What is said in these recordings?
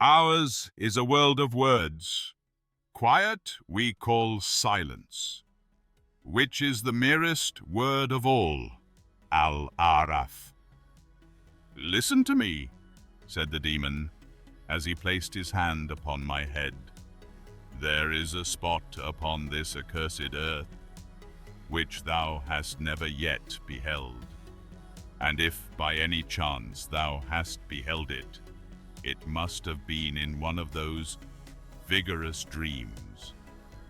Ours is a world of words. Quiet we call silence, which is the merest word of all, Al-Araf. Listen to me, said the demon, as he placed his hand upon my head. There is a spot upon this accursed earth, which thou hast never yet beheld. And if by any chance thou hast beheld it, it must have been in one of those vigorous dreams,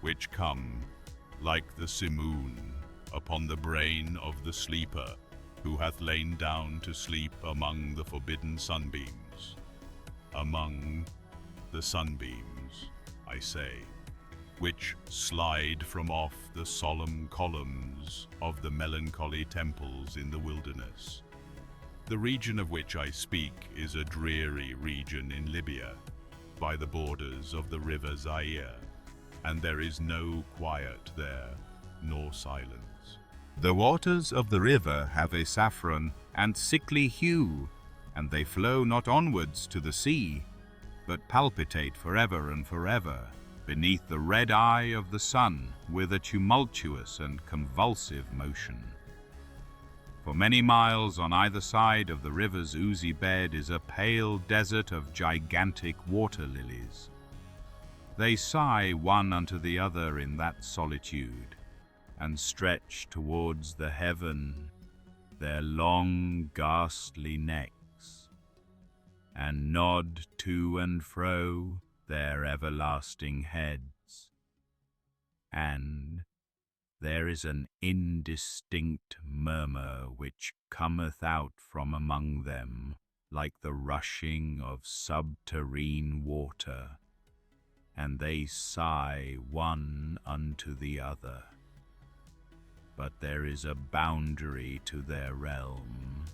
which come, like the simoon, upon the brain of the sleeper, who hath lain down to sleep among the forbidden sunbeams. Among the sunbeams, I say, which slide from off the solemn columns of the melancholy temples in the wilderness. The region of which I speak is a dreary region in Libya, by the borders of the river Zaire, and there is no quiet there, nor silence. The waters of the river have a saffron and sickly hue, and they flow not onwards to the sea, but palpitate forever and forever, beneath the red eye of the sun, with a tumultuous and convulsive motion. For many miles on either side of the river's oozy bed is a pale desert of gigantic water lilies. They sigh one unto the other in that solitude, and stretch towards the heaven their long ghastly necks, and nod to and fro their everlasting heads. And there is an indistinct murmur which cometh out from among them, like the rushing of subterrene water, and they sigh one unto the other. But there is a boundary to their realm,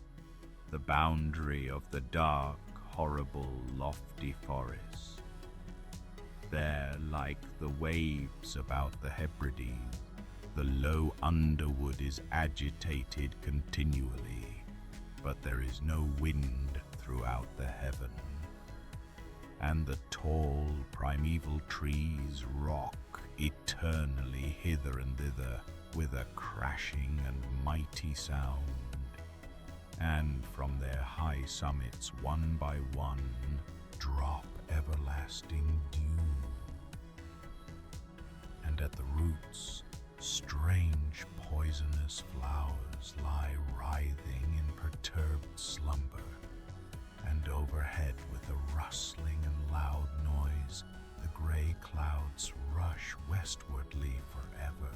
the boundary of the dark, horrible, lofty forest. There, like the waves about the Hebrides, the low underwood is agitated continually, but there is no wind throughout the heaven. And the tall primeval trees rock eternally hither and thither with a crashing and mighty sound, and from their high summits one by one drop everlasting dew. And at the roots strange poisonous flowers lie writhing in perturbed slumber, and overhead with a rustling and loud noise the gray clouds rush westwardly forever,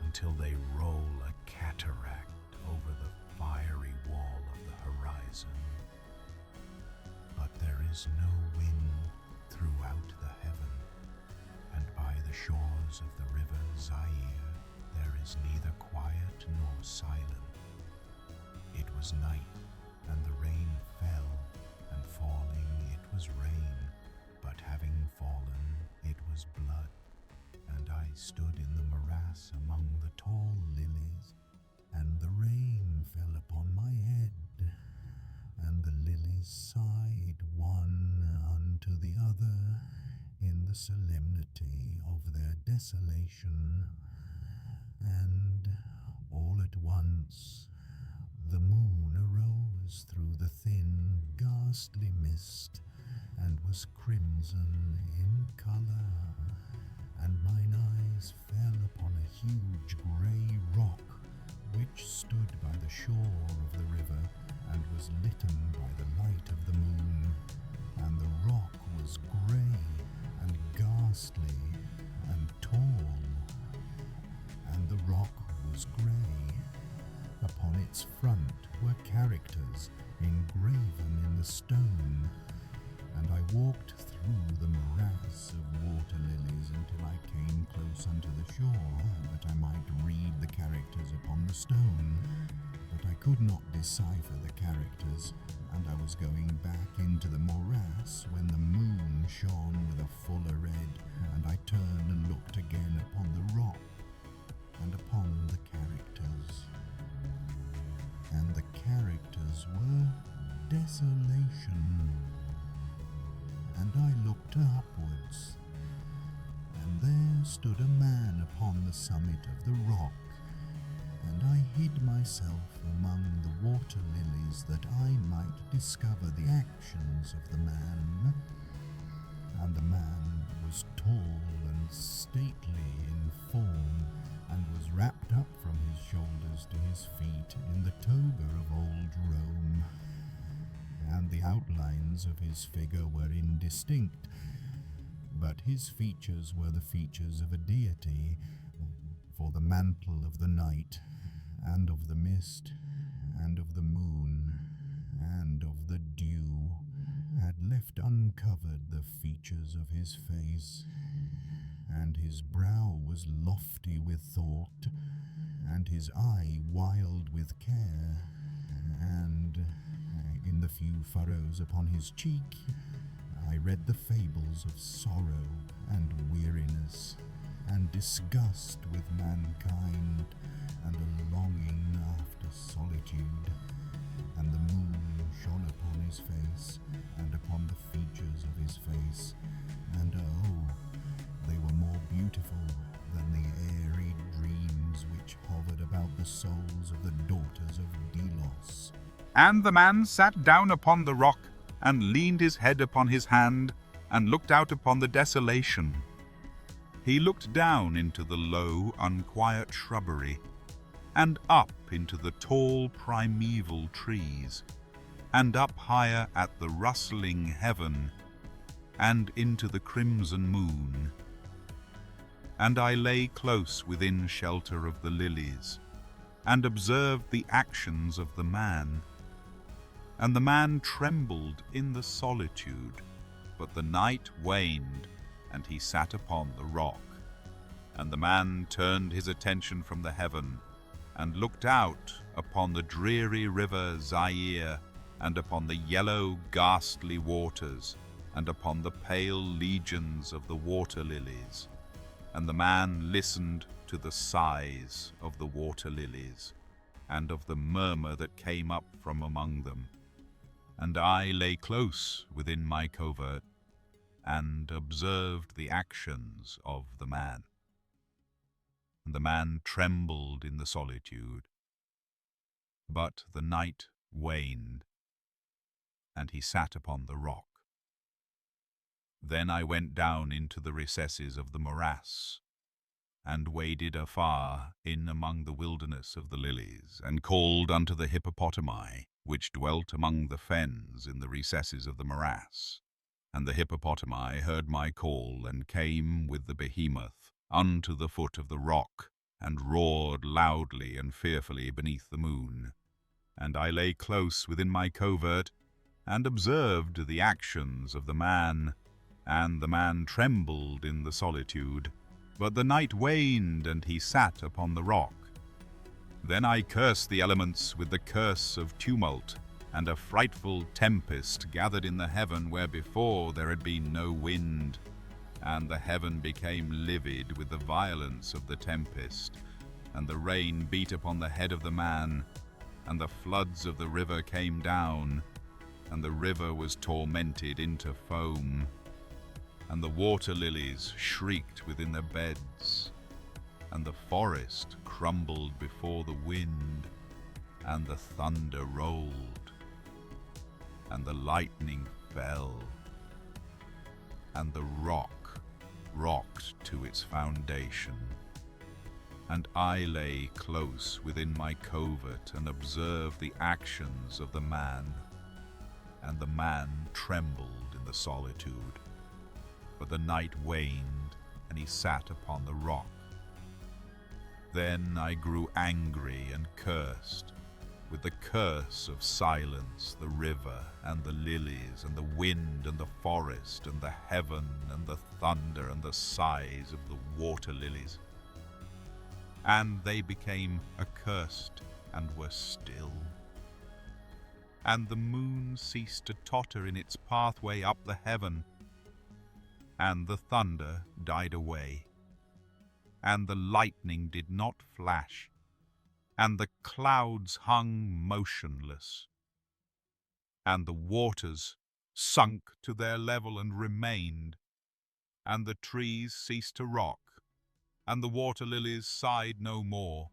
until they roll a cataract over the fiery wall of the horizon. But there is no wind throughout the heaven, and by the shores of the river Zaire there is neither quiet nor silence. It was night, and the rain fell, and falling it was rain, but having fallen it was blood. And I stood in the morass among the tall lilies, and the rain fell upon my head, and the lilies sighed one unto the other in the solemnity of their desolation. And all at once the moon arose through the thin, ghastly mist, and was crimson in colour, and mine eyes fell upon a huge grey rock, which stood by the shore of the river, and was litten by the light of the moon. And the rock was grey and ghastly and tall, and the rock was grey. Upon its front were characters engraven in the stone, and I walked through the morass of water lilies until I came close unto the shore, that I might read the characters upon the stone. But I could not decipher the characters, and I was going back into the morass when the moon shone with a fuller red, and I turned and looked again upon the rock and upon the characters. And the characters were desolation, and I looked upwards, and there stood a man upon the summit of the rock, and I hid myself among the water lilies that I might discover the actions of the man. And the man was tall and stately in form, and was wrapped up from his shoulders to his feet in the toga of old Rome, and the outlines of his figure were indistinct, but his features were the features of a deity, for the mantle of the night, and of the mist, and of the moon, and of the dew, had left uncovered the features of his face, and his brow was lofty with thought, and his eye wild with care, and in the few furrows upon his cheek I read the fables of sorrow and weariness, and disgust with mankind, and a longing after solitude. And the moon shone upon his face, and upon the features of his face, and oh, they were more beautiful than the airy dreams which hovered about the souls of the daughters of Delos. And the man sat down upon the rock, and leaned his head upon his hand, and looked out upon the desolation. He looked down into the low, unquiet shrubbery, and up into the tall primeval trees, and up higher at the rustling heaven, and into the crimson moon. And I lay close within shelter of the lilies, and observed the actions of the man. And the man trembled in the solitude, but the night waned, and he sat upon the rock. And the man turned his attention from the heaven, and looked out upon the dreary river Zaire, and upon the yellow ghastly waters, and upon the pale legions of the water lilies. And the man listened to the sighs of the water lilies, and of the murmur that came up from among them. And I lay close within my covert, and observed the actions of the man. And the man trembled in the solitude, but the night waned, and he sat upon the rock. Then I went down into the recesses of the morass, and waded afar in among the wilderness of the lilies, and called unto the hippopotami, which dwelt among the fens in the recesses of the morass. And the hippopotami heard my call, and came with the behemoth unto the foot of the rock, and roared loudly and fearfully beneath the moon. And I lay close within my covert, and observed the actions of the man. And the man trembled in the solitude, but the night waned, and he sat upon the rock. Then I cursed the elements with the curse of tumult, and a frightful tempest gathered in the heaven where before there had been no wind. And the heaven became livid with the violence of the tempest, and the rain beat upon the head of the man, and the floods of the river came down, and the river was tormented into foam, and the water lilies shrieked within their beds, and the forest crumbled before the wind, and the thunder rolled, and the lightning fell, and the rock rocked to its foundation. And I lay close within my covert, and observed the actions of the man. And the man trembled in the solitude, but the night waned, and he sat upon the rock. Then I grew angry and cursed with the curse of silence, the river and the lilies and the wind and the forest and the heaven and the thunder and the sighs of the water lilies. And they became accursed and were still. And the moon ceased to totter in its pathway up the heaven, and the thunder died away, and the lightning did not flash, and the clouds hung motionless, and the waters sunk to their level and remained, and the trees ceased to rock, and the water lilies sighed no more,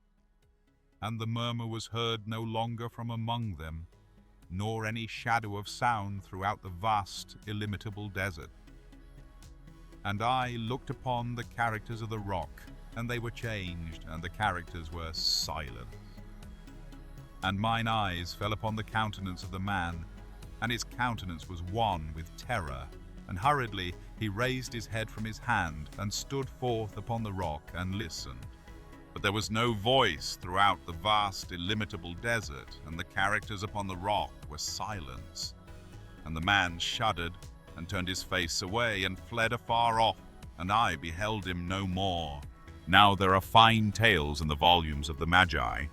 and the murmur was heard no longer from among them, nor any shadow of sound throughout the vast, illimitable desert. And I looked upon the characters of the rock, and they were changed, and the characters were silent. And mine eyes fell upon the countenance of the man, and his countenance was wan with terror, and hurriedly he raised his head from his hand, and stood forth upon the rock, and listened. But there was no voice throughout the vast, illimitable desert, and the characters upon the rock were silence. And the man shuddered, and turned his face away, and fled afar off, and I beheld him no more. Now there are fine tales in the volumes of the Magi,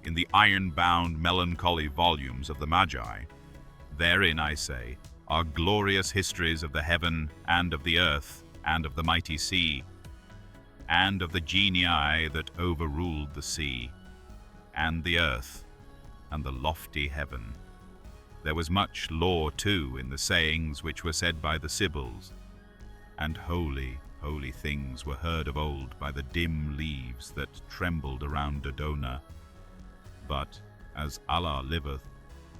in the iron-bound, melancholy volumes of the Magi. Therein, I say, are glorious histories of the heaven and of the earth and of the mighty sea, and of the genii that overruled the sea, and the earth, and the lofty heaven. There was much lore, too, in the sayings which were said by the Sibyls, and holy, holy things were heard of old by the dim leaves that trembled around Dodona. But, as Allah liveth,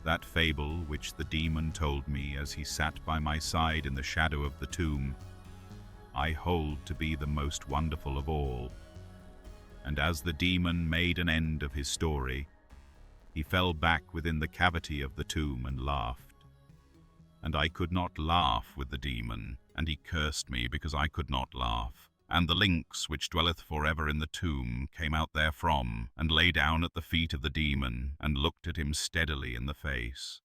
that fable which the demon told me as he sat by my side in the shadow of the tomb, I hold to be the most wonderful of all. And as the demon made an end of his story, he fell back within the cavity of the tomb and laughed. And I could not laugh with the demon, and he cursed me because I could not laugh. And the lynx, which dwelleth forever in the tomb, came out therefrom, and lay down at the feet of the demon, and looked at him steadily in the face.